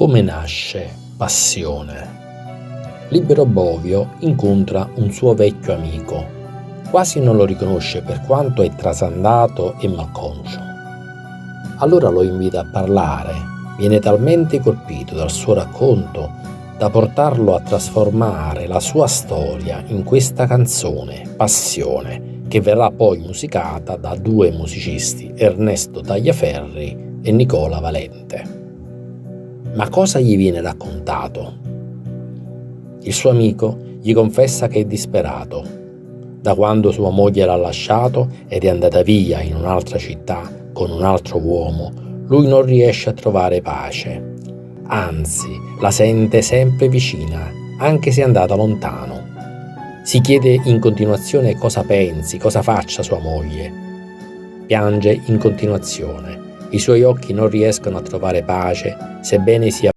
Come nasce Passione? Libero Bovio incontra un suo vecchio amico. Quasi non lo riconosce per quanto è trasandato e malconcio. Allora lo invita a parlare. Viene talmente colpito dal suo racconto da portarlo a trasformare la sua storia in questa canzone, Passione, che verrà poi musicata da due musicisti, Ernesto Tagliaferri e Nicola Valente. Ma cosa gli viene raccontato? Il suo amico gli confessa che è disperato. Da quando sua moglie l'ha lasciato ed è andata via in un'altra città con un altro uomo, lui non riesce a trovare pace. Anzi, la sente sempre vicina, anche se è andata lontano. Si chiede in continuazione cosa pensi, cosa faccia sua moglie. Piange in continuazione. I suoi occhi non riescono a trovare pace, sebbene sia